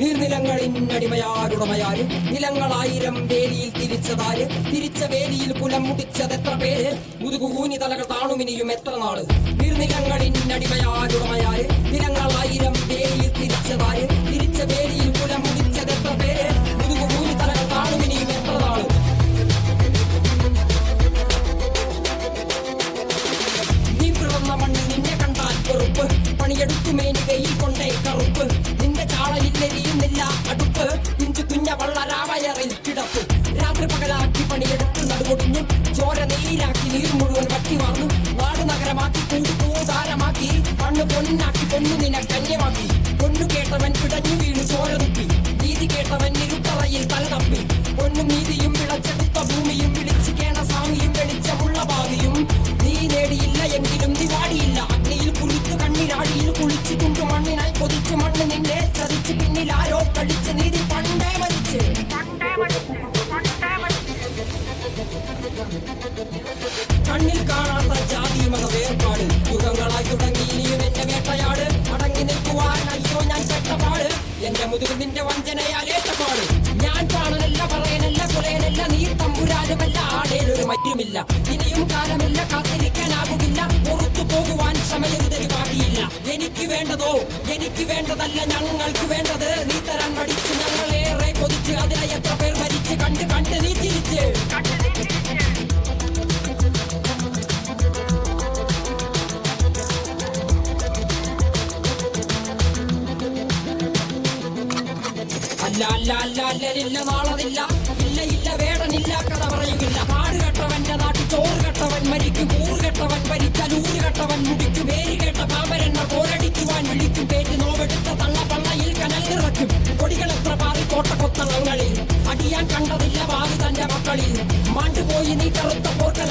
നീർനിലങ്ങളിന്നടിമയാരുടമയാര് നിലങ്ങളായിരം വേലിയിൽ തിരിച്ചതാര് തിരിച്ച വേലിയിൽ കുലം മുടിച്ചതെത്ര പേര് മുതുകൂനി തലകൾ താണുമിനിയും എത്ര നാള് നീർനിലങ്ങളിന്നടിമയാരുടമയാര് നിലങ്ങളായിരം വേലിയിൽ തിരിച്ചതാര് തിരിച്ച വേലിയിൽ കുലം മുടിച്ചതെത്ര പേര് മുതുകൂനി തലകൾ താണുമിനിയും എത്ര നാള് നീ പിറന്ന മണ്ണിൽ നിന്നെ കണ്ടാൽ വെറുപ്പ് പണിയെടുത്തു മേനികയിൽ കൊണ്ടേ കറുപ്പ് നിന്റെ ചാളയില്ലെരിയുന്നില്ല അടുപ്പ് ഇഞ്ചു കുഞ്ഞ വള്ളരാവയറിൽ കിടപ്പ് രാത്രി പകലാക്കി പണിയെടുത്ത് നടുകൊടിഞ്ഞു ചോര നീരാക്കി നീർ മുഴുവൻ വറ്റി വാർന്നു നാട് നഗരമാക്കി കൂടാരമാക്കി മണ്ണ് പൊന്നാക്കി പൊന്നു നിന്നെ കന്യമാക്കി പൊന്നു കേട്ടവൻ പിടഞ്ഞു വീണു ചോര തുപ്പി നീതി കേട്ടവൻ ഇരുട്ടറയിൽ തല തപ്പി പൊന്നും നീതിയും വിളച്ചെടുത്ത ഭൂമിയും വിളിച്ചു കേണ സ്വാമിയും വെളിച്ചമുള്ള ഭാവിയും നീ നേടിയില്ല എങ്കിലും നീ വാടിയില്ല അഗ്നിയിൽ കുളിച്ചു കണ്ണിരാടിയിൽ കുളിച്ചു തുണ്ടു മണ്ണിനായി കൊതിച്ചു മണ്ണ് നിന്നെ ചതിച്ചു പിന്നിൽ ആരോ കളിച്ച് നീതി പണ്ടേ മരിച്ച് കണ്ണിൽ കാണാത്ത ജാതി മത വേർപാട് യുഗങ്ങളായി തുടങ്ങി ഇനിയും എന്റെ വേട്ടയാട് അടങ്ങി നിൽക്കുവാൻ അയ്യോ ഞാൻ പെട്ടപാട് എന്റെ മുതുക് നിന്റെ വഞ്ചനയാലേറ്റപാട് ഞാൻ കാണനല്ല പറയനല്ല കൊലയനല്ല നീ തമ്പുരാനുമല്ല ആടേലൊരു മറ്റുമില്ല ഇനിയും കാലമില്ല കാത്തിരിക്കാനാകുകില്ല പുറത്തു പോകുവാൻ ക്ഷമയൊരു പാടിയില്ല എനിക്ക് വേണ്ടതോ എനിക്ക് വേണ്ടതല്ല ഞങ്ങൾക്ക് വേണ്ടത് നീ തരാൻ പഠിച്ചു ഞങ്ങളേറെ കൊതിച്ച് അതിനെ എത്ര പേർ മരിച്ച് കണ്ട് കണ്ട് നീ ചിരിച്ച് അല്ല അല്ല അല്ല അല്ലരില്ല നാളതില്ല ഇല്ല ഇല്ല വേടനില്ല കഥ പറയുകില്ല കാട് കെട്ടവന്റെ നാട്ടിൽ ചോറ് കെട്ടവൻ മരിക്കും കൂറ് കെട്ടവൻ ഭരിച്ചാൽ ഊര് കെട്ടവൻ മുടിക്കും പേര് കേട്ട പാമ്പരെണ്ണ പോരടിക്കുവാൻ വിളിക്കും പേറ്റ് നോവെടുത്ത തള്ളപ്പള്ളയിൽ കനൽ നിറയ്ക്കും കൊടികളെത്ര പാറി കോട്ട കൊത്തളങ്ങളിൽ അടിയാൻ കണ്ടതില്ല വാതി തന്റെ മക്കളിൽ മാണ്ടുപോയി നീ കറുത്ത പോർക്കല